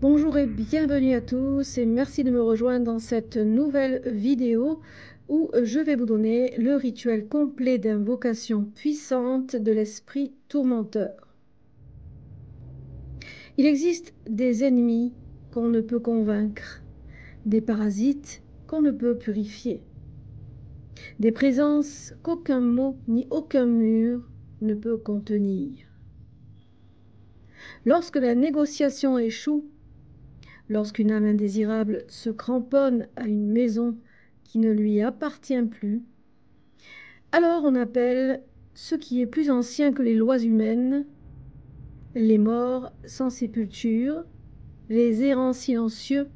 Bonjour et bienvenue à tous et merci de me rejoindre dans cette nouvelle vidéo où je vais vous donner le rituel complet d'invocation puissante de l'esprit tourmenteur. Il existe des ennemis qu'on ne peut convaincre, des parasites qu'on ne peut purifier, des présences qu'aucun mot ni aucun mur ne peut contenir. Lorsque la négociation échoue, lorsqu'une âme indésirable se cramponne à une maison qui ne lui appartient plus, alors on appelle ce qui est plus ancien que les lois humaines, les morts sans sépulture, les errants silencieux,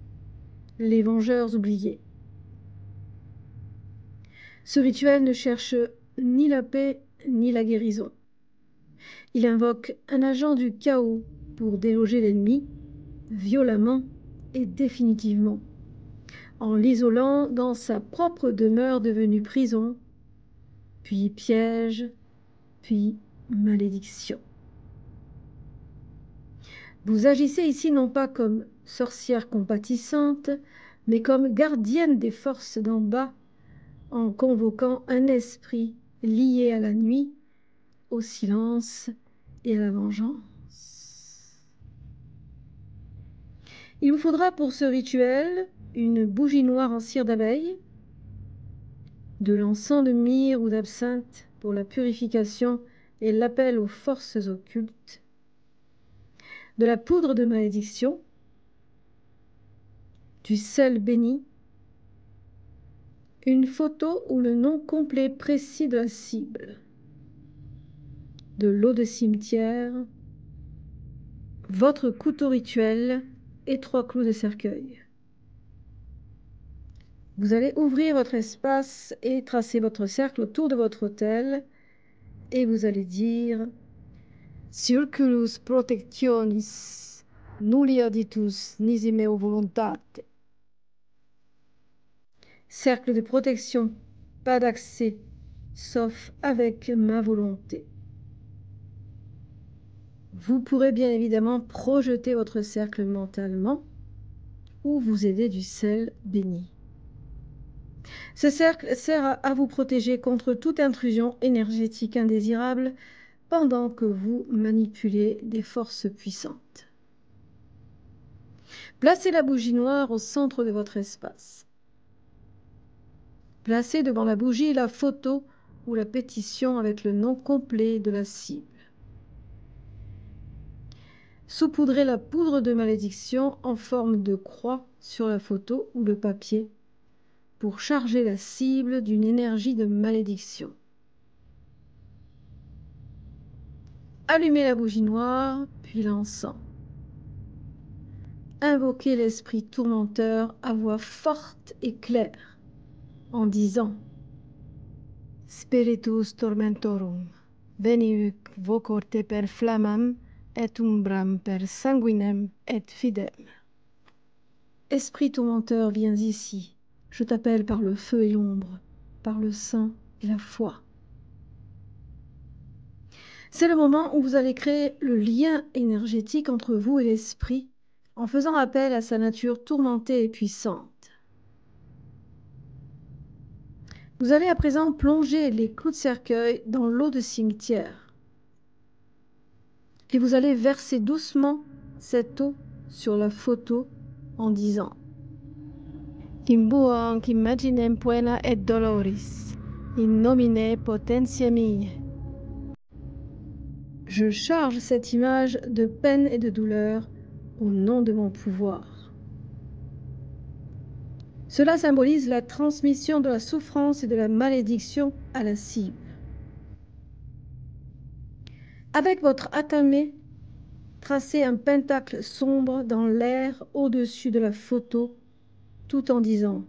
les vengeurs oubliés. Ce rituel ne cherche ni la paix ni la guérison. Il invoque un agent du chaos pour déloger l'ennemi, violemment et définitivement, en l'isolant dans sa propre demeure devenue prison, puis piège, puis malédiction. Vous agissez ici non pas comme sorcière compatissante, mais comme gardienne des forces d'en bas, en convoquant un esprit lié à la nuit, au silence et à la vengeance. Il vous faudra pour ce rituel une bougie noire en cire d'abeille, de l'encens de myrrhe ou d'absinthe pour la purification et l'appel aux forces occultes, de la poudre de malédiction, du sel béni, une photo ou le nom complet précis de la cible, de l'eau de cimetière, votre couteau rituel et 3 clous de cercueil. Vous allez ouvrir votre espace et tracer votre cercle autour de votre autel et vous allez dire Circulus protectionis nulli aditus nisi meo voluntate. Cercle de protection, pas d'accès, sauf avec ma volonté. Vous pourrez bien évidemment projeter votre cercle mentalement ou vous aider du sel béni. Ce cercle sert à vous protéger contre toute intrusion énergétique indésirable pendant que vous manipulez des forces puissantes. Placez la bougie noire au centre de votre espace. Placez devant la bougie la photo ou la pétition avec le nom complet de la cible. Saupoudrez la poudre de malédiction en forme de croix sur la photo ou le papier pour charger la cible d'une énergie de malédiction. Allumez la bougie noire, puis l'encens. Invoquez l'esprit tourmenteur à voix forte et claire en disant Spiritus tormentorum, veniuc vocorte per flammam et umbram per sanguinem et fidem. Esprit tourmenteur, viens ici. Je t'appelle par le feu et l'ombre, par le sang et la foi. C'est le moment où vous allez créer le lien énergétique entre vous et l'esprit en faisant appel à sa nature tourmentée et puissante. Vous allez à présent plonger les clous de cercueil dans l'eau de cimetière. Et vous allez verser doucement cette eau sur la photo en disant Imbuanc imaginem puella et doloris, in nomine potentiae mihi. Je charge cette image de peine et de douleur au nom de mon pouvoir. Cela symbolise la transmission de la souffrance et de la malédiction à la cible. Avec votre atamé, tracez un pentacle sombre dans l'air au-dessus de la photo, tout en disant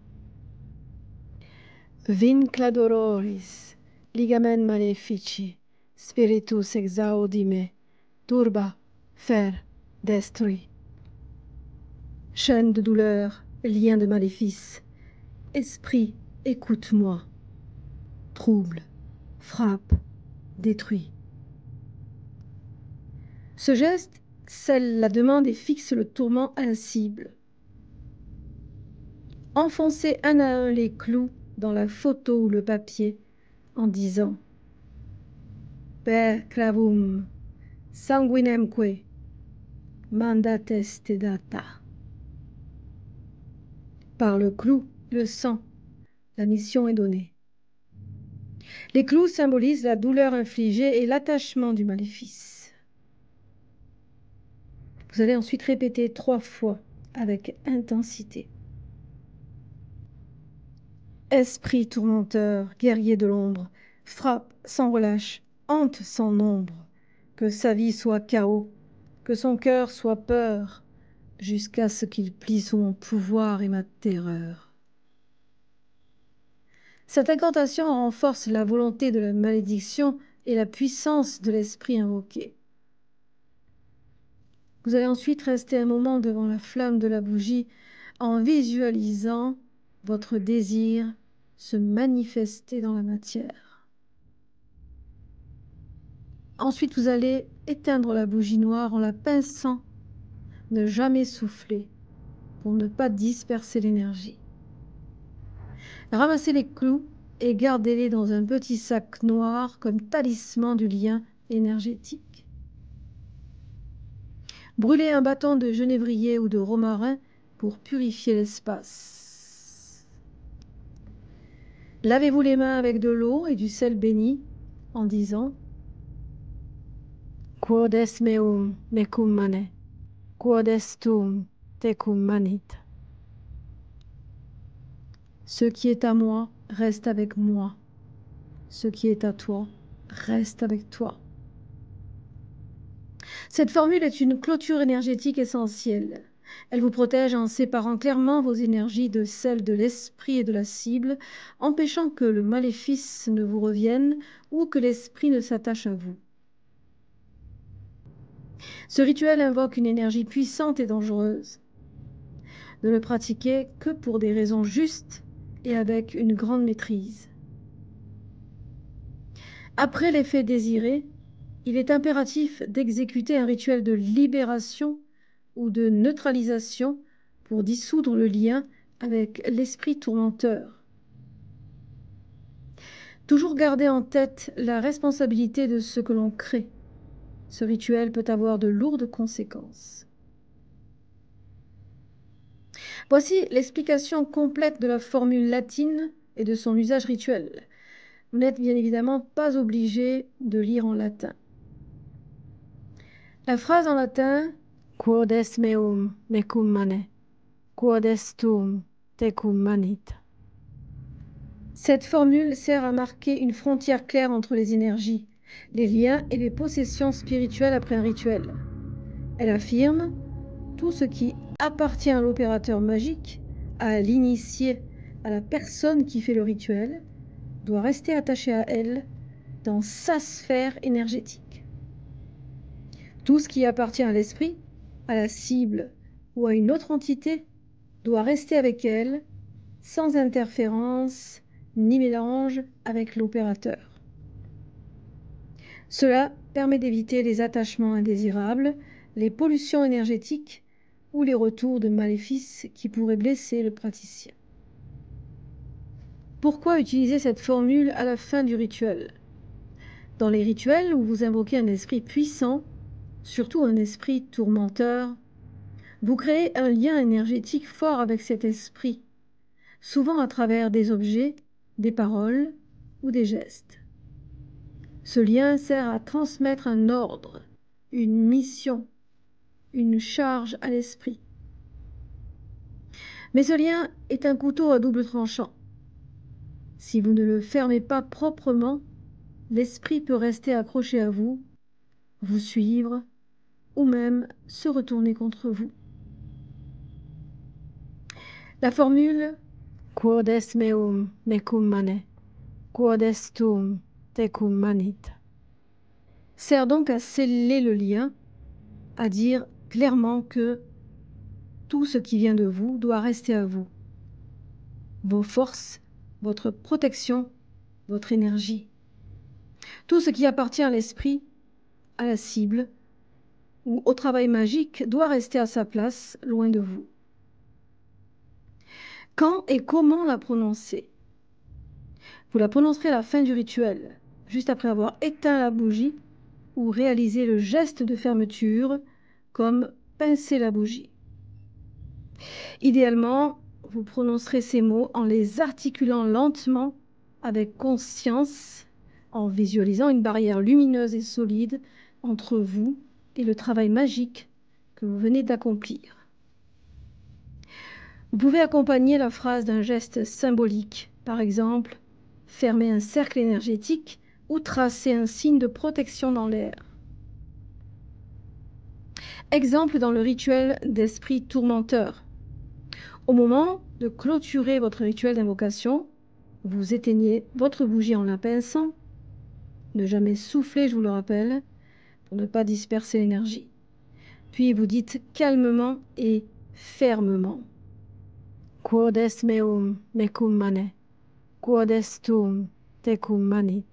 Vincla doloris, ligamen malefici, spiritus exaudime, turba, fer, destrui. Chaîne de douleur, lien de maléfice, esprit, écoute-moi. Trouble, frappe, détruit. Ce geste scelle la demande et fixe le tourment à la cible. Enfoncez un à un les clous dans la photo ou le papier en disant Per clavum sanguinemque mandates te data. Par le clou, le sang, la mission est donnée. Les clous symbolisent la douleur infligée et l'attachement du maléfice. Vous allez ensuite répéter 3 fois avec intensité. Esprit tourmenteur, guerrier de l'ombre, frappe sans relâche, hante sans nombre, que sa vie soit chaos, que son cœur soit peur, jusqu'à ce qu'il plie sous mon pouvoir et ma terreur. Cette incantation renforce la volonté de la malédiction et la puissance de l'esprit invoqué. Vous allez ensuite rester un moment devant la flamme de la bougie en visualisant votre désir se manifester dans la matière. Ensuite, vous allez éteindre la bougie noire en la pinçant, ne jamais souffler pour ne pas disperser l'énergie. Ramassez les clous et gardez-les dans un petit sac noir comme talisman du lien énergétique. Brûlez un bâton de genévrier ou de romarin pour purifier l'espace. Lavez-vous les mains avec de l'eau et du sel béni en disant Quod est meum mecum mane, quod est tuum tecum manit. Ce qui est à moi reste avec moi. Ce qui est à toi reste avec toi. Cette formule est une clôture énergétique essentielle. Elle vous protège en séparant clairement vos énergies de celles de l'esprit et de la cible, empêchant que le maléfice ne vous revienne ou que l'esprit ne s'attache à vous. Ce rituel invoque une énergie puissante et dangereuse. Ne le pratiquez que pour des raisons justes et avec une grande maîtrise. Après l'effet désiré, il est impératif d'exécuter un rituel de libération ou de neutralisation pour dissoudre le lien avec l'esprit tourmenteur. Toujours garder en tête la responsabilité de ce que l'on crée. Ce rituel peut avoir de lourdes conséquences. Voici l'explication complète de la formule latine et de son usage rituel. Vous n'êtes bien évidemment pas obligé de lire en latin. La phrase en latin « Quod est meum mecum mane, quod est tuum tecum manit ». Cette formule sert à marquer une frontière claire entre les énergies, les liens et les possessions spirituelles après un rituel. Elle affirme « Tout ce qui appartient à l'opérateur magique, à l'initié, à la personne qui fait le rituel, doit rester attaché à elle dans sa sphère énergétique. Tout ce qui appartient à l'esprit, à la cible ou à une autre entité doit rester avec elle sans interférence ni mélange avec l'opérateur. Cela permet d'éviter les attachements indésirables, les pollutions énergétiques ou les retours de maléfices qui pourraient blesser le praticien. Pourquoi utiliser cette formule à la fin du rituel ? Dans les rituels où vous invoquez un esprit puissant, surtout un esprit tourmenteur, vous créez un lien énergétique fort avec cet esprit, souvent à travers des objets, des paroles ou des gestes. Ce lien sert à transmettre un ordre, une mission, une charge à l'esprit. Mais ce lien est un couteau à double tranchant. Si vous ne le fermez pas proprement, l'esprit peut rester accroché à vous, vous suivre ou même se retourner contre vous. La formule « Quod est meum mecum mane, quod est tuum tecum manit » sert donc à sceller le lien, à dire clairement que tout ce qui vient de vous doit rester à vous. Vos forces, votre protection, votre énergie. Tout ce qui appartient à l'esprit, à la cible, ou au travail magique doit rester à sa place, loin de vous. Quand et comment la prononcer? Vous la prononcerez à la fin du rituel, juste après avoir éteint la bougie ou réalisé le geste de fermeture, comme pincer la bougie. Idéalement, vous prononcerez ces mots en les articulant lentement, avec conscience, en visualisant une barrière lumineuse et solide entre vous et le travail magique que vous venez d'accomplir. Vous pouvez accompagner la phrase d'un geste symbolique, par exemple, fermer un cercle énergétique ou tracer un signe de protection dans l'air. Exemple dans le rituel d'esprit tourmenteur. Au moment de clôturer votre rituel d'invocation, vous éteignez votre bougie en la pinçant. Ne jamais souffler, je vous le rappelle, pour ne pas disperser l'énergie. Puis vous dites calmement et fermement. Quod est meum mecum mane, quod est tuum tecum manit.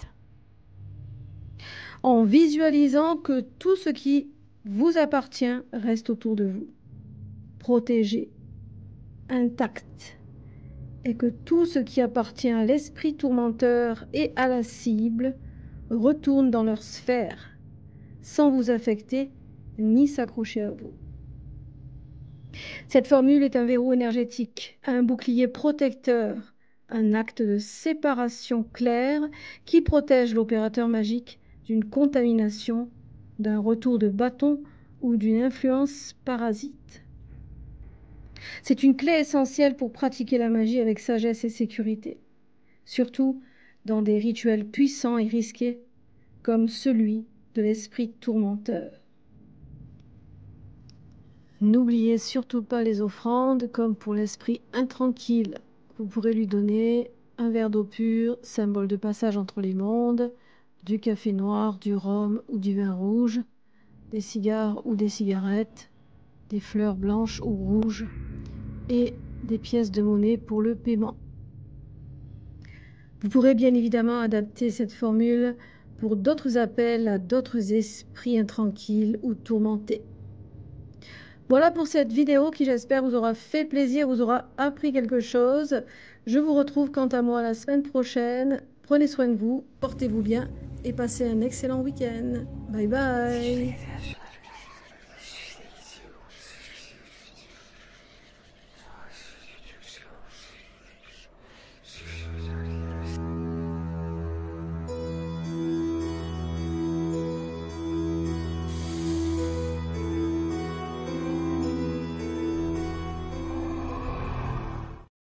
En visualisant que tout ce qui vous appartient reste autour de vous, protégé, intact, et que tout ce qui appartient à l'esprit tourmenteur et à la cible retourne dans leur sphère, sans vous affecter ni s'accrocher à vous. Cette formule est un verrou énergétique, un bouclier protecteur, un acte de séparation clair qui protège l'opérateur magique d'une contamination, d'un retour de bâton ou d'une influence parasite. C'est une clé essentielle pour pratiquer la magie avec sagesse et sécurité, surtout dans des rituels puissants et risqués comme celui de l'esprit tourmenteur. N'oubliez surtout pas les offrandes, comme pour l'esprit intranquille. Vous pourrez lui donner un verre d'eau pure, symbole de passage entre les mondes, du café noir, du rhum ou du vin rouge, des cigares ou des cigarettes, des fleurs blanches ou rouges et des pièces de monnaie pour le paiement. Vous pourrez bien évidemment adapter cette formule pour d'autres appels à d'autres esprits intranquilles ou tourmentés. Voilà pour cette vidéo qui, j'espère, vous aura fait plaisir, vous aura appris quelque chose. Je vous retrouve quant à moi la semaine prochaine. Prenez soin de vous, portez-vous bien et passez un excellent week-end. Bye bye.